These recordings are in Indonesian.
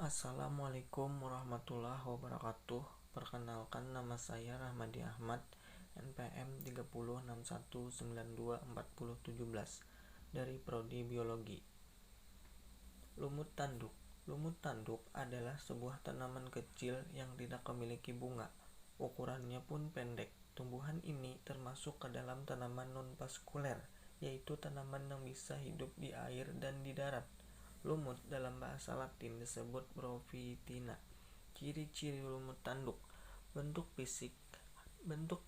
Assalamualaikum warahmatullahi wabarakatuh. Perkenalkan, nama saya Rahmadi Ahmad, NPM 3061924017 dari Prodi Biologi. Lumut tanduk. Lumut tanduk adalah sebuah tanaman kecil yang tidak memiliki bunga. Ukurannya pun pendek. Tumbuhan ini termasuk ke dalam tanaman non-vaskuler, yaitu tanaman yang bisa hidup di air dan di darat. Lumut dalam bahasa Latin disebut Brophytina. Ciri-ciri lumut tanduk. Bentuk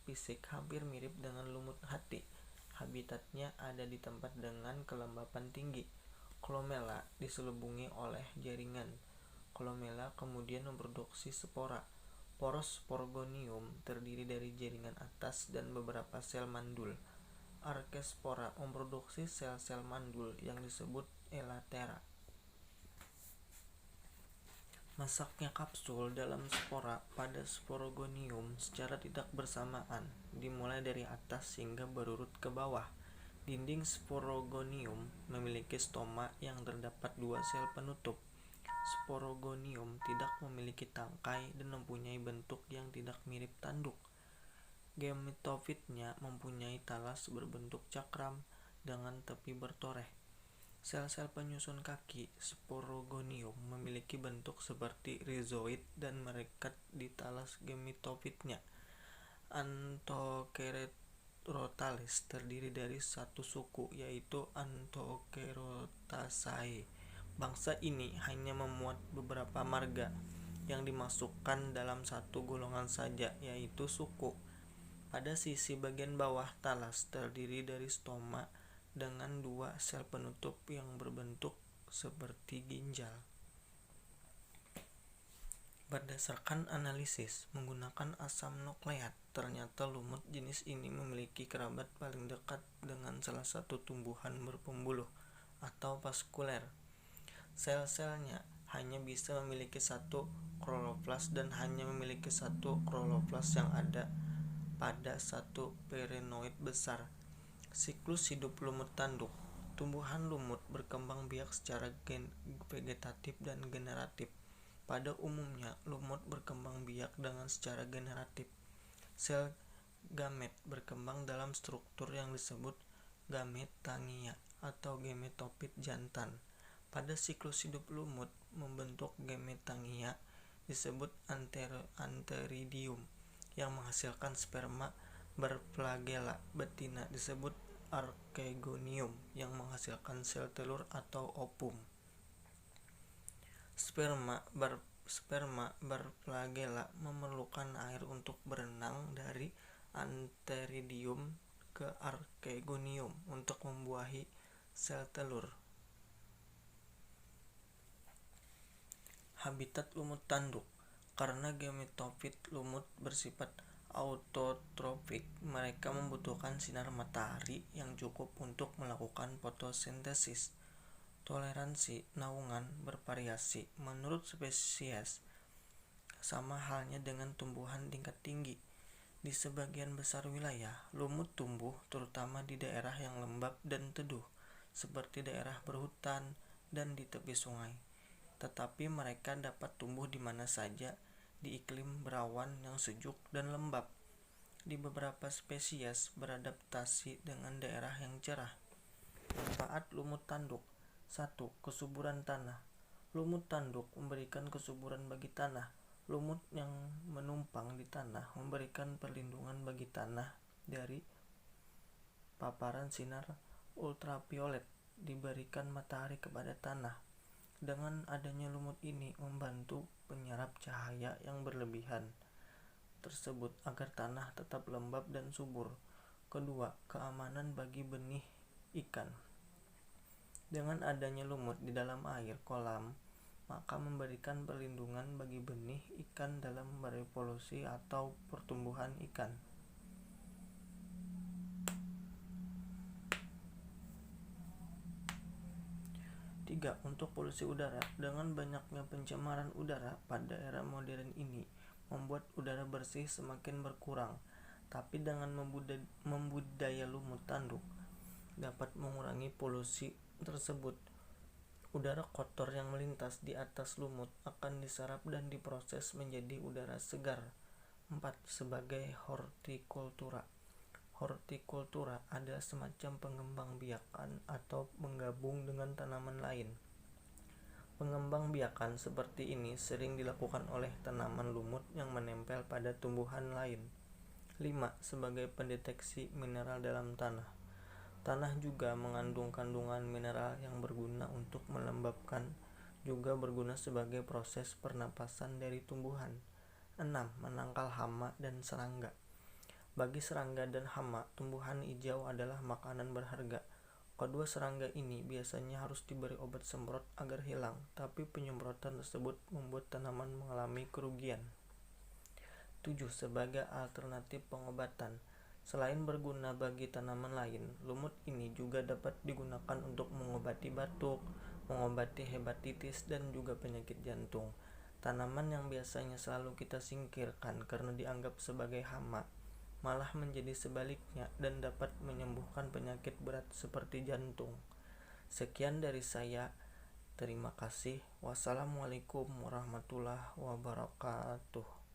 fisik hampir mirip dengan lumut hati. Habitatnya ada di tempat dengan kelembapan tinggi. Kolomela diselubungi oleh jaringan. Kolomela kemudian memproduksi spora. Poros sporogonium terdiri dari jaringan atas dan beberapa sel mandul. Archaeospora memproduksi sel-sel mandul yang disebut elatera. Masaknya kapsul dalam spora pada sporogonium secara tidak bersamaan, dimulai dari atas hingga berurut ke bawah. Dinding sporogonium memiliki stoma yang terdapat 2 sel penutup. Sporogonium tidak memiliki tangkai dan mempunyai bentuk yang tidak mirip tanduk. Gametofitnya mempunyai talas berbentuk cakram dengan tepi bertoreh. Sel-sel penyusun kaki sporogonium memiliki bentuk seperti rizoid dan merekat di talas gametofitnya. Anthoceratosae terdiri dari satu suku, yaitu Anthoceratosae. Bangsa ini hanya memuat beberapa marga yang dimasukkan dalam satu golongan saja, yaitu suku. Pada sisi bagian bawah talas terdiri dari stoma dengan 2 sel penutup yang berbentuk seperti ginjal. Berdasarkan analisis menggunakan asam nukleat, ternyata lumut jenis ini memiliki kerabat paling dekat dengan salah satu tumbuhan berpembuluh atau vaskuler. Sel-selnya hanya bisa memiliki satu kloroplas dan hanya memiliki satu kloroplas yang ada pada satu pherenoid besar. Siklus hidup lumut tanduk. Tumbuhan lumut berkembang biak secara vegetatif dan generatif. Pada umumnya, lumut berkembang biak dengan secara generatif. Sel gamet berkembang dalam struktur yang disebut gametangia atau gametofit jantan. Pada siklus hidup lumut membentuk gametangia disebut antheridium yang menghasilkan sperma berflagela. Betina disebut archegonium yang menghasilkan sel telur atau ovum. Sperma berflagela memerlukan air untuk berenang dari antheridium ke archegonium untuk membuahi sel telur. Habitat lumut tanduk. Karena gametofit lumut bersifat autotrofik, mereka membutuhkan sinar matahari yang cukup untuk melakukan fotosintesis. Toleransi naungan bervariasi menurut spesies, sama halnya dengan tumbuhan tingkat tinggi. Di sebagian besar wilayah, lumut tumbuh terutama di daerah yang lembab dan teduh, seperti daerah berhutan dan di tepi sungai. Tetapi mereka dapat tumbuh di mana saja di iklim berawan yang sejuk dan lembab. Di beberapa spesies beradaptasi dengan daerah yang cerah. Manfaat lumut tanduk. 1. Kesuburan tanah. Lumut tanduk memberikan kesuburan bagi tanah. Lumut yang menumpang di tanah memberikan perlindungan bagi tanah dari paparan sinar ultraviolet. Diberikan matahari kepada tanah. Dengan adanya lumut ini membantu penyerap cahaya yang berlebihan tersebut agar tanah tetap lembab dan subur. Kedua, keamanan bagi benih ikan. Dengan adanya lumut di dalam air kolam, maka memberikan perlindungan bagi benih ikan dalam berevolusi atau pertumbuhan ikan. 3. Untuk polusi udara. Dengan banyaknya pencemaran udara pada era modern ini membuat udara bersih semakin berkurang. Tapi dengan membudidaya lumut tanduk dapat mengurangi polusi tersebut. Udara kotor yang melintas di atas lumut akan diserap dan diproses menjadi udara segar. 4. Sebagai hortikultura. Hortikultura adalah semacam pengembangbiakan atau menggabung dengan tanaman lain. Pengembangbiakan seperti ini sering dilakukan oleh tanaman lumut yang menempel pada tumbuhan lain. 5. Sebagai pendeteksi mineral dalam tanah. Tanah juga mengandung kandungan mineral yang berguna untuk melembabkan, juga berguna sebagai proses pernapasan dari tumbuhan. 6. Menangkal hama dan serangga. Bagi serangga dan hama, tumbuhan hijau adalah makanan berharga. Kedua serangga ini biasanya harus diberi obat semprot agar hilang, tapi penyemprotan tersebut membuat tanaman mengalami kerugian. 7. Sebagai alternatif pengobatan. Selain berguna bagi tanaman lain, lumut ini juga dapat digunakan untuk mengobati batuk, mengobati hepatitis, dan juga penyakit jantung. Tanaman yang biasanya selalu kita singkirkan karena dianggap sebagai hama, malah menjadi sebaliknya dan dapat menyembuhkan penyakit berat seperti jantung. Sekian dari saya. Terima kasih. Wassalamualaikum warahmatullahi wabarakatuh.